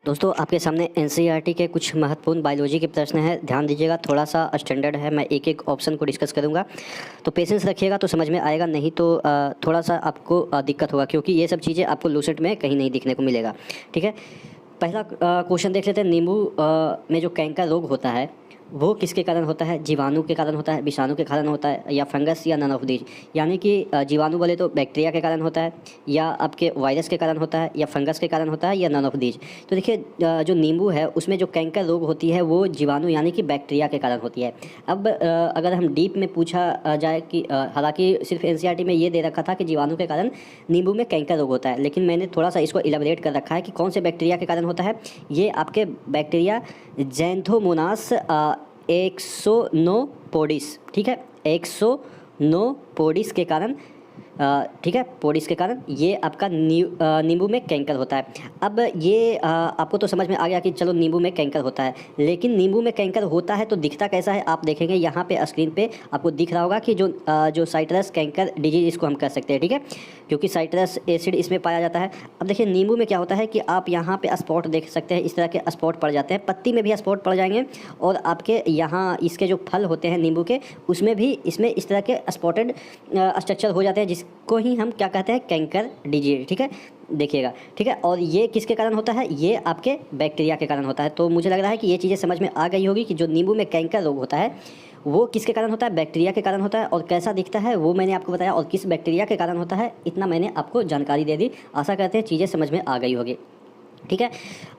दोस्तों आपके सामने एनसीईआरटी के कुछ महत्वपूर्ण बायोलॉजी के प्रश्न हैं। ध्यान दीजिएगा, थोड़ा सा स्टैंडर्ड है, मैं एक एक ऑप्शन को डिस्कस करूंगा, तो पेशेंस रखिएगा तो समझ में आएगा, नहीं तो थोड़ा सा आपको दिक्कत होगा, क्योंकि ये सब चीज़ें आपको लूसेंट में कहीं नहीं दिखने को मिलेगा। ठीक है, पहला क्वेश्चन देख लेते हैं। नींबू में जो कैंकर रोग होता है वो किसके कारण होता है? जीवाणु के कारण होता है, विषाणु के कारण होता है, या फंगस, या नन ऑफ दीज। यानी कि जीवाणु बोले तो बैक्टीरिया के कारण होता है, या आपके वायरस के कारण होता है, या फंगस के कारण होता है, या नन ऑफ दीज। तो देखिए जो नींबू है उसमें जो कैंकर रोग होती है वो जीवाणु यानी कि बैक्टीरिया के कारण होती है। अब अगर हम डीप में पूछा जाए कि हालांकि सिर्फ एनसीईआरटी में ये दे रखा था कि जीवाणु के कारण नींबू में कैंकर रोग होता है, लेकिन मैंने थोड़ा सा इसको इलेबोरेट कर रखा है कि कौन से बैक्टीरिया के कारण होता है। ये आपके बैक्टीरिया ज़ैंथोमोनास एक्सोनोपोडिस, ठीक है, एक्सोनोपोडिस के कारण, ठीक है, पोडिस के कारण ये आपका नींबू में कैंकर होता है। अब ये आपको तो समझ में आ गया कि चलो नींबू में कैंकर होता है, लेकिन नींबू में कैंकर होता है तो दिखता कैसा है आप देखेंगे यहाँ पे स्क्रीन पे आपको दिख रहा होगा कि जो साइट्रस कैंकर डिजीज इसको हम कह सकते हैं। ठीक है, क्योंकि साइट्रस एसिड इसमें पाया जाता है। अब देखिए नींबू में क्या होता है कि आप यहाँ पे स्पॉट देख सकते हैं, इस तरह के स्पॉट पड़ जाते हैं, पत्ती में भी स्पॉट पड़ जाएंगे, और आपके यहाँ इसके जो फल होते हैं नींबू के उसमें भी इसमें इस तरह के स्पॉटेड स्ट्रक्चर हो जाते हैं, जिसको ही हम क्या कहते हैं? Canker disease. ठीक है, देखिएगा, ठीक है। और ये किसके कारण होता है? ये आपके बैक्टीरिया के कारण होता है। तो मुझे लग रहा है कि ये चीज़ें समझ में आ गई होगी कि जो नींबू में कैंकर रोग होता है वो किसके कारण होता है? बैक्टीरिया के कारण होता है। और कैसा दिखता है वो मैंने आपको बताया, और किस बैक्टीरिया के कारण होता है इतना मैंने आपको जानकारी दे दी। आशा करते हैं चीज़ें समझ में आ गई होगी। ठीक है,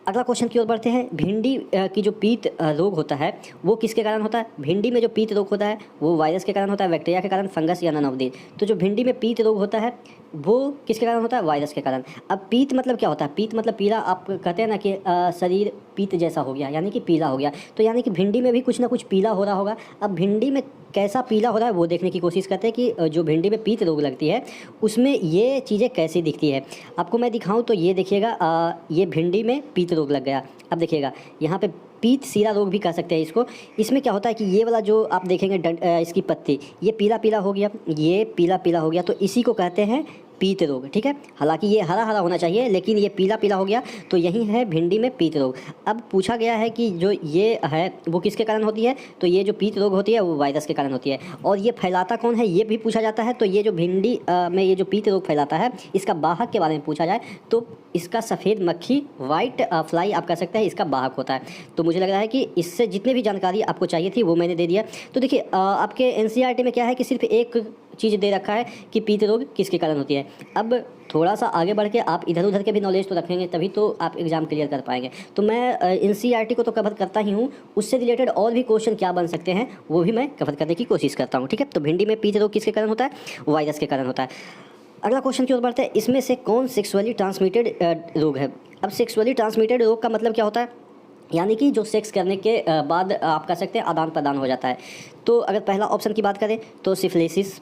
अगला क्वेश्चन की ओर बढ़ते हैं। भिंडी की जो पीत रोग होता है वो किसके कारण होता है? भिंडी में जो पीत रोग होता है वो वायरस के कारण होता है, बैक्टीरिया के कारण, फंगस, या नन ऑफ दीज। तो जो भिंडी में पीत रोग होता है वो किसके कारण होता है? वायरस के कारण। अब पीत मतलब क्या होता है? पीत मतलब पीला। आप कहते हैं ना कि शरीर पीत जैसा हो गया, यानी कि पीला हो गया, तो यानी कि भिंडी में भी कुछ ना कुछ पीला हो रहा होगा। अब भिंडी में कैसा पीला हो रहा है वो देखने की कोशिश करते हैं कि जो भिंडी में पीत रोग लगती है उसमें ये चीज़ें कैसी दिखती है। आपको मैं दिखाऊं तो ये देखिएगा, ये भिंडी में पीत रोग लग गया। अब देखिएगा यहाँ पे पीत सीरा रोग भी कह सकते हैं इसको। इसमें क्या होता है कि ये वाला जो आप देखेंगे इसकी पत्ती ये पीला पीला हो गया, ये पीला पीला हो गया, तो इसी को कहते हैं पीत रोग। ठीक है, हालांकि ये हरा हरा होना चाहिए लेकिन ये पीला पीला हो गया, तो यही है भिंडी में पीत रोग। अब पूछा गया है कि जो ये है वो किसके कारण होती है? तो ये जो पीत रोग होती है वो वायरस के कारण होती है। और ये फैलाता कौन है ये भी पूछा जाता है। तो ये जो भिंडी में ये जो पीत रोग फैलाता है इसका वाहक के बारे में पूछा जाए तो इसका सफ़ेद मक्खी, वाइट फ्लाई आप कह सकते हैं, इसका वाहक होता है। तो मुझे लग रहा है कि इससे जितने भी जानकारी आपको चाहिए थी वो मैंने दे दिया। तो देखिए आपके एनसीईआरटी में क्या है कि सिर्फ एक चीज़ दे रखा है कि पीत रोग किसके कारण होती है। अब थोड़ा सा आगे बढ़ के आप इधर उधर के भी नॉलेज तो रखेंगे तभी तो आप एग्ज़ाम क्लियर कर पाएंगे। तो मैं एनसीईआरटी को तो कवर करता ही हूँ, उससे रिलेटेड और भी क्वेश्चन क्या बन सकते हैं वो भी मैं कवर करने की कोशिश करता हूँ। ठीक है, तो भिंडी में पीत रोग किसके कारण होता है? वायरस के कारण होता है। अगला क्वेश्चन की ओर बढ़ते हैं। इसमें से कौन सेक्सुअली ट्रांसमिटेड रोग है? अब सेक्सुअली ट्रांसमिटेड रोग का मतलब क्या होता है? यानी कि जो सेक्स करने के बाद आप कह सकते हैं आदान प्रदान हो जाता है। तो अगर पहला ऑप्शन की बात करें तो सिफिलिसिस,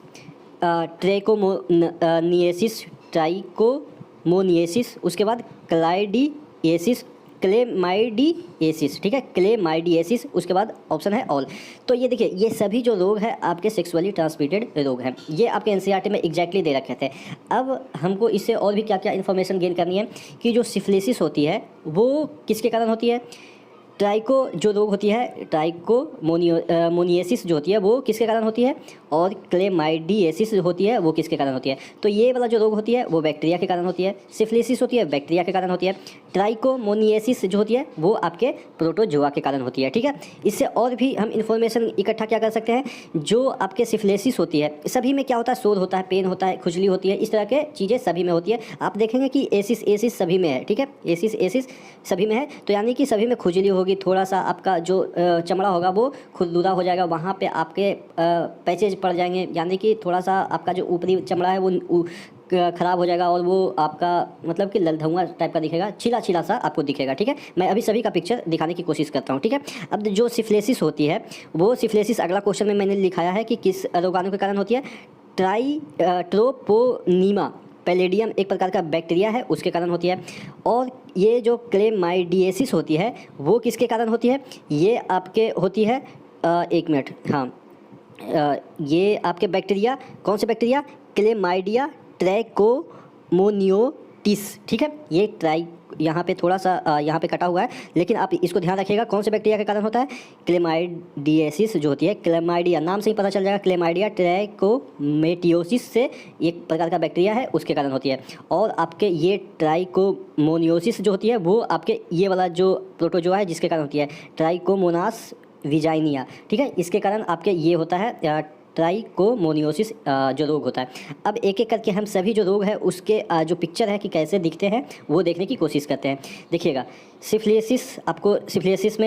ट्रैकोमोनिएसिस, ट्राइकोमोनिएसिस, उसके बाद क्लाइडिएसिस, क्लेमाइडिएसिस। ठीक है, क्लेमाइडिएसिस, उसके बाद ऑप्शन है ऑल। तो ये देखिए ये सभी जो रोग हैं आपके सेक्सुअली ट्रांसमिटेड रोग हैं, ये आपके एनसीईआरटी में एग्जैक्टली दे रखे थे। अब हमको इससे और भी क्या क्या इन्फॉर्मेशन गेन करनी है कि जो सिफिलिसिस होती है वो किसके कारण होती है? ट्राइको जो रोग होती है, ट्राइकोमोनिएसिस जो होती है वो किसके कारण होती है? और क्लेमाइडिएसिस होती है वो किसके कारण होती है? तो ये वाला जो रोग होती है वो बैक्टीरिया के कारण होती है, सिफिलिसिस होती है बैक्टीरिया के कारण होती है, ट्राइकोमोनिएसिस जो होती है वो आपके प्रोटोजोआ के कारण होती है। ठीक है, इससे और भी हम इन्फॉर्मेशन इकट्ठा क्या कर सकते हैं। जो आपके सिफिलिसिस होती है सभी में क्या होता है? शोर होता है, पेन होता है, खुजली होती है, इस तरह के चीज़ें सभी में होती है। आप देखेंगे कि एसिस सभी में है। ठीक है, एसिस सभी में है, तो यानी कि सभी में खुजली होगी, थोड़ा सा आपका जो चमड़ा होगा वो खुरदुरा हो जाएगा, वहाँ पे आपके पैचेज पड़ जाएंगे, यानी कि थोड़ा सा आपका जो ऊपरी चमड़ा है वो ख़राब हो जाएगा और वो आपका मतलब कि ललधुआं टाइप का दिखेगा, छिला छिला सा आपको दिखेगा। ठीक है, मैं अभी सभी का पिक्चर दिखाने की कोशिश करता हूँ। ठीक है, अब जो सिफिलिसिस होती है वो सिफिलिसिस अगला क्वेश्चन में मैंने लिखाया है कि किस रोगाणु के कारण होती है? ट्रोपोनीमा पैलेडियम एक प्रकार का बैक्टीरिया है उसके कारण होती है। और ये जो क्लेमाइडिएसिस होती है वो किसके कारण होती है? ये आपके होती है एक मिनट, हाँ, ये आपके बैक्टीरिया, कौन से बैक्टीरिया? क्लेमाइडिया ट्रैकोमोनियोटिस। ठीक है, ये यहाँ पे थोड़ा सा यहाँ पे कटा हुआ है, लेकिन आप इसको ध्यान रखिएगा कौन से बैक्टीरिया के कारण होता है। क्लेमाइडियासिस जो होती है, क्लेमाइडिया नाम से ही पता चल जाएगा, क्लेमाइडिया ट्राइकोमेटियोसिस से एक प्रकार का बैक्टीरिया है उसके कारण होती है। और आपके ये ट्राइकोमोनियोसिस जो होती है वो आपके ये वाला जो प्रोटोजोआ है जिसके कारण होती है, ट्राइकोमोनास विजाइनिया, ठीक है, इसके कारण आपके ये होता है ट्राइकोमोनियोसिस जो रोग होता है। अब एक एक करके हम सभी जो रोग है उसके जो पिक्चर है कि कैसे दिखते हैं वो देखने की कोशिश करते हैं। देखिएगा सिफिलिसिस, आपको सिफिलिसिस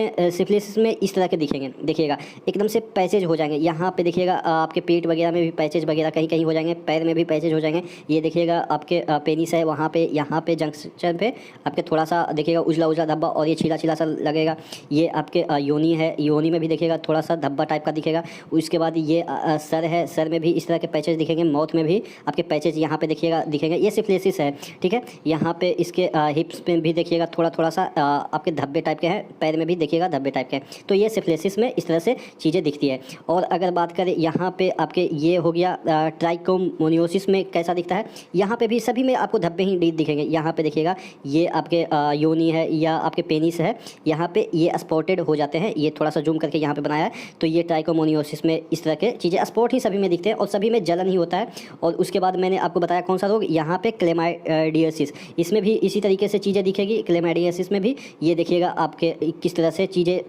में इस तरह के दिखेंगे, देखिएगा एकदम से पैचेज हो जाएंगे। यहाँ पे देखिएगा आपके पेट वगैरह में भी पैचेज वगैरह कहीं कहीं हो जाएंगे, पैर में भी पैचेज हो जाएंगे। ये देखिएगा आपके पेनिस है वहाँ पे, यहाँ पे जंक्शन पे आपके थोड़ा सा देखिएगा उजला उजला धब्बा और ये छीला छीला सा लगेगा। ये आपके योनि है, योनि में भी देखिएगा थोड़ा सा धब्बा टाइप का दिखेगा। उसके बाद ये सर है, सर में भी इस तरह के पैचेज दिखेंगे, माउथ में भी आपके पैचेज यहाँ पे देखिएगा दिखेंगे, ये सिफिलिसिस है, ठीक है। यहाँ पे इसके हिप्स में भी देखिएगा थोड़ा थोड़ा सा आपके धब्बे टाइप के हैं, पैर में भी देखिएगा धब्बे टाइप के हैं। तो ये सिफिलिसिस में इस तरह से चीज़ें दिखती है। और अगर बात करें यहाँ पे आपके ये हो गया ट्राइकोमोनियोसिस में कैसा दिखता है, यहाँ पे भी सभी में आपको धब्बे ही दिखेंगे। यहाँ पे देखिएगा ये आपके योनि है या आपके पेनिस है, यहाँ पे ये स्पॉटेड हो जाते हैं। ये थोड़ा सा जूम करके यहाँ पे बनाया है, तो ये ट्राइकोमोनियोसिस में इस तरह के चीज़ें स्पॉट ही सभी में दिखते हैं और सभी में जलन ही होता है। और उसके बाद मैंने आपको बताया कौन सा रोग, यहाँ पे क्लेमाइडियासिस, इसमें भी इसी तरीके से चीज़ें दिखेगी। क्लेमाइडियासिस में भी ये देखिएगा आपके किस तरह से चीज़ें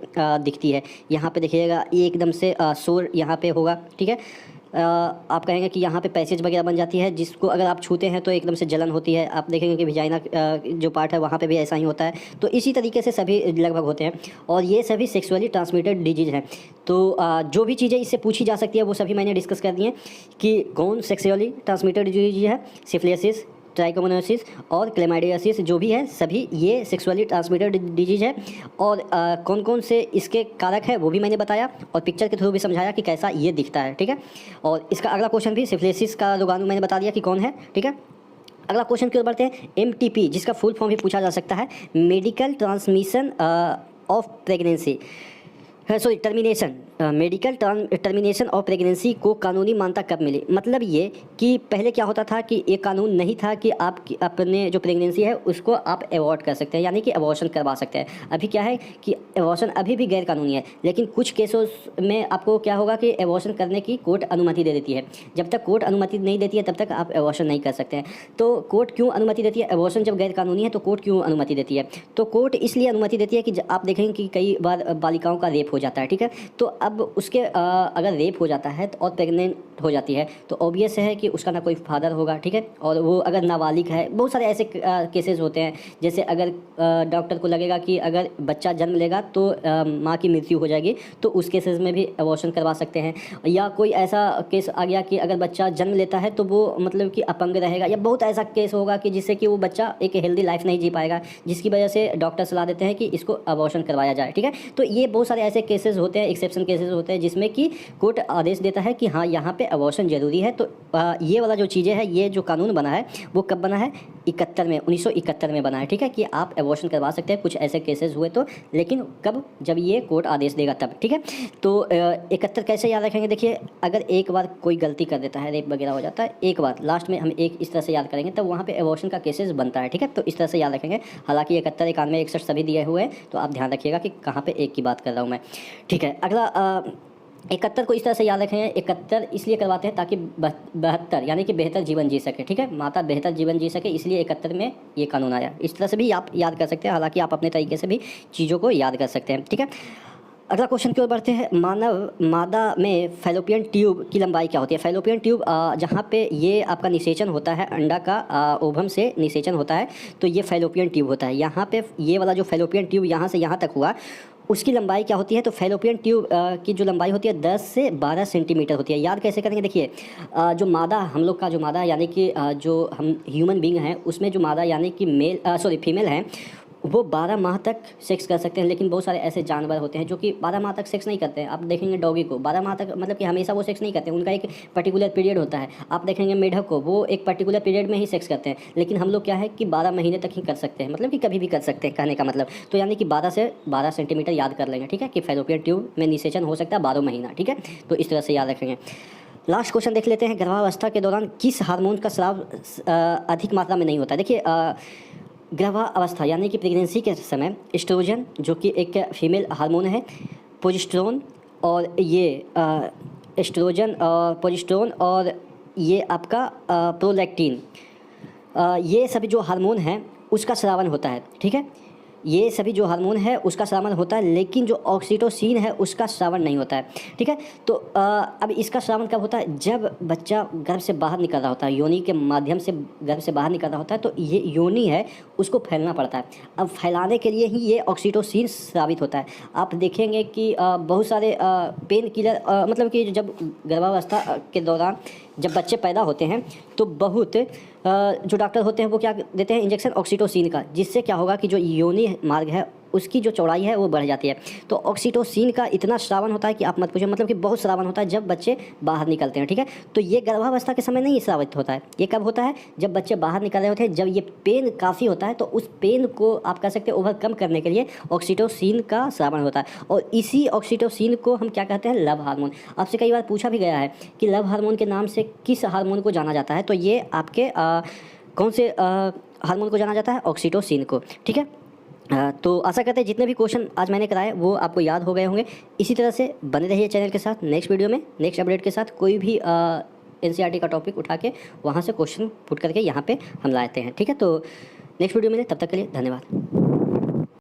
दिखती है। यहाँ पे देखिएगा ये एकदम से शोर यहाँ पे होगा, ठीक है। आप कहेंगे कि यहाँ पे पैसेज वगैरह बन जाती है, जिसको अगर आप छूते हैं तो एकदम से जलन होती है। आप देखेंगे कि विजाइना जो पार्ट है वहाँ पे भी ऐसा ही होता है। तो इसी तरीके से सभी लगभग होते हैं और ये सभी सेक्सुअली ट्रांसमिटेड डिजीज़ हैं। तो जो भी चीज़ें इससे पूछी जा सकती है वो सभी मैंने डिस्कस कर दी हैं कि कौन सेक्सुअली ट्रांसमिटेड डिजीज है, सिफिलिसिस, ट्राइकोमोनियोसिस और क्लेमाइडियासिस जो भी है सभी ये सेक्सुअली ट्रांसमिटेड डिजीज है। और कौन कौन से इसके कारक है वो भी मैंने बताया और पिक्चर के थ्रू भी समझाया कि कैसा ये दिखता है, ठीक है। और इसका अगला क्वेश्चन भी सिफिलिसिस का रोगाणु मैंने बता दिया कि कौन है, ठीक है। अगला क्वेश्चन की ओर बढ़ते हैं। MTP जिसका फुल फॉर्म भी पूछा जा सकता है, medical transmission of pregnancy, sorry termination, medical termination of pregnancy को कानूनी मान्यता कब मिली। मतलब ये कि पहले क्या होता था कि एक कानून नहीं था कि आप अपने जो प्रेगनेंसी है उसको आप अवॉर्ड कर सकते हैं, यानी कि अबॉर्शन करवा सकते हैं। अभी क्या है कि अबॉर्शन अभी भी गैर कानूनी है, लेकिन कुछ केसों में आपको क्या होगा कि अबॉर्शन करने की कोर्ट अनुमति दे देती है। जब तक कोर्ट अनुमति नहीं देती है तब तक आप अबॉर्शन नहीं कर सकते हैं। तो कोर्ट क्यों अनुमति देती है, अबॉर्शन जब गैर कानूनी है तो कोर्ट क्यों अनुमति देती है, तो कोर्ट इसलिए अनुमति देती है कि आप देखेंगे कि कई बार बालिकाओं का रेप हो जाता है, ठीक है। तो अब उसके अगर रेप हो जाता है तो और प्रेग्नेंट हो जाती है तो ऑब्वियस है कि उसका ना कोई फादर होगा, ठीक है। और वो अगर नाबालिग है, बहुत सारे ऐसे केसेस होते हैं, जैसे अगर डॉक्टर को लगेगा कि अगर बच्चा जन्म लेगा तो माँ की मृत्यु हो जाएगी, तो उस केसेस में भी अबॉर्शन करवा सकते हैं। या कोई ऐसा केस आ गया कि अगर बच्चा जन्म लेता है तो वो मतलब कि अपंग रहेगा, या बहुत ऐसा केस होगा कि जिससे कि वो बच्चा एक हेल्दी लाइफ नहीं जी पाएगा, जिसकी वजह से डॉक्टर सलाह देते हैं कि इसको अबॉर्शन करवाया जाए, ठीक है। तो ये बहुत सारे ऐसे केसेस होते हैं, एक्सेप्शन केसेस होते हैं, जिसमें कि कोर्ट आदेश देता है कि हाँ यहाँ पे अबॉर्शन जरूरी है। तो ये वाला जो चीज़ें है, ये जो कानून बना है वो कब बना है, 1971 में बना है, ठीक है, कि आप अबॉर्शन करवा सकते हैं कुछ ऐसे केसेस हुए तो, लेकिन कब, जब ये कोर्ट आदेश देगा तब, ठीक है। तो 71 कैसे याद रखेंगे, देखिए अगर एक बार कोई गलती कर देता है, रेप वगैरह हो जाता है, एक बार लास्ट में हम एक इस तरह से याद करेंगे तब वहाँ पे अबॉर्शन का केसेस बनता है, ठीक है। तो इस तरह से याद रखेंगे। हालांकि 71, 91, 61 सभी दिए हुए हैं, तो आप ध्यान रखिएगा कि कहाँ पे एक की बात कर रहा हूँ मैं, ठीक है। अगला 71 को इस तरह से याद रखेंगे, 71 इसलिए करवाते हैं ताकि 72 यानी कि बेहतर जीवन जी सके, ठीक है, माता बेहतर जीवन जी सके, इसलिए 71 में ये कानून आया। इस तरह से भी आप याद कर सकते हैं, हालांकि आप अपने तरीके से भी चीज़ों को याद कर सकते हैं, ठीक है। अगला क्वेश्चन की ओर बढ़ते हैं। मानव मादा में फैलोपियन ट्यूब की लंबाई क्या होती है। फैलोपियन ट्यूब जहाँ पे ये आपका निषेचन होता है, अंडा का ओवम से निषेचन होता है, तो ये फैलोपियन ट्यूब होता है। यहाँ पे ये वाला जो फैलोपियन ट्यूब यहाँ से यहाँ तक हुआ, उसकी लंबाई क्या होती है, तो फैलोपियन ट्यूब की जो लंबाई होती है 10 से 12 सेंटीमीटर होती है। याद कैसे करेंगे, देखिए जो मादा, हम लोग का जो मादा यानी कि जो हम ह्यूमन बींग हैं उसमें जो मादा यानी कि फीमेल हैं वो 12 माह तक सेक्स कर सकते हैं। लेकिन बहुत सारे ऐसे जानवर होते हैं जो कि 12 माह तक सेक्स नहीं करते हैं। आप देखेंगे डॉगी को 12 माह तक, मतलब कि हमेशा वो सेक्स नहीं करते हैं, उनका एक पर्टिकुलर पीरियड होता है। आप देखेंगे मेढक को, वो एक पर्टिकुलर पीरियड में ही सेक्स करते हैं। लेकिन हम लोग क्या है कि 12 महीने तक ही कर सकते हैं, मतलब कि कभी भी कर सकते हैं, कहने का मतलब। तो यानी कि 12 से 12 सेंटीमीटर याद कर लेंगे, ठीक है, कि फैलोपियन ट्यूब में निषेचन हो सकता है 12 महीना, ठीक है। तो इस तरह से याद रखेंगे। लास्ट क्वेश्चन देख लेते हैं। गर्भावस्था के दौरान किस हार्मोन का स्राव अधिक मात्रा में नहीं होता है। देखिए गर्भावस्था यानी कि प्रेगनेंसी के समय एस्ट्रोजन जो कि एक फीमेल हार्मोन है, प्रोजेस्टेरोन और ये एस्ट्रोजन प्रोजेस्टेरोन और ये आपका प्रोलैक्टिन, ये सभी जो हार्मोन हैं उसका स्रावन होता है। ठीक है, ये सभी जो हार्मोन है उसका स्रावन होता है, लेकिन जो ऑक्सीटोसिन है उसका स्रावन नहीं होता है। ठीक है, तो अब इसका स्रावन कब होता है? जब बच्चा गर्भ से बाहर निकल रहा होता है, योनि के माध्यम से गर्भ से बाहर निकल रहा होता है, तो ये योनि है उसको फैलना पड़ता है। अब फैलाने के लिए ही ये ऑक्सीटोसिन स्रावित होता है। आप देखेंगे कि बहुत सारे पेन किलर, मतलब कि जब गर्भावस्था के दौरान जब बच्चे पैदा होते हैं तो बहुत जो डॉक्टर होते हैं वो क्या देते हैं? इंजेक्शन ऑक्सीटोसिन का, जिससे क्या होगा कि जो योनि मार्ग है उसकी जो चौड़ाई है वो बढ़ जाती है। तो ऑक्सीटोसिन का इतना श्रावण होता है कि आप मत पूछो, मतलब कि बहुत श्रावण होता है जब बच्चे बाहर निकलते हैं। ठीक है, तो ये गर्भावस्था के समय नहीं श्रावित होता है। ये कब होता है? जब बच्चे बाहर निकल रहे होते हैं, जब ये पेन काफ़ी होता है, तो उस पेन को आप कह सकते हैं ओवरकम करने के लिए ऑक्सीटोसिन का श्रावण होता है। और इसी ऑक्सीटोसिन को हम क्या कहते हैं? Love hormone. आपसे कई बार पूछा भी गया है कि लव हार्मोन के नाम से किस हार्मोन को जाना जाता है? तो ये आपके कौन से हार्मोन को जाना जाता है? ऑक्सीटोसिन को। ठीक है, तो आशा करते हैं जितने भी क्वेश्चन आज मैंने कराए वो आपको याद हो गए होंगे। इसी तरह से बने रहिए चैनल के साथ। नेक्स्ट वीडियो में नेक्स्ट अपडेट के साथ कोई भी एनसीईआरटी का टॉपिक उठा के वहाँ से क्वेश्चन पुट करके यहाँ पे हम लाते हैं। ठीक है, तो नेक्स्ट वीडियो में तब तक के लिए धन्यवाद।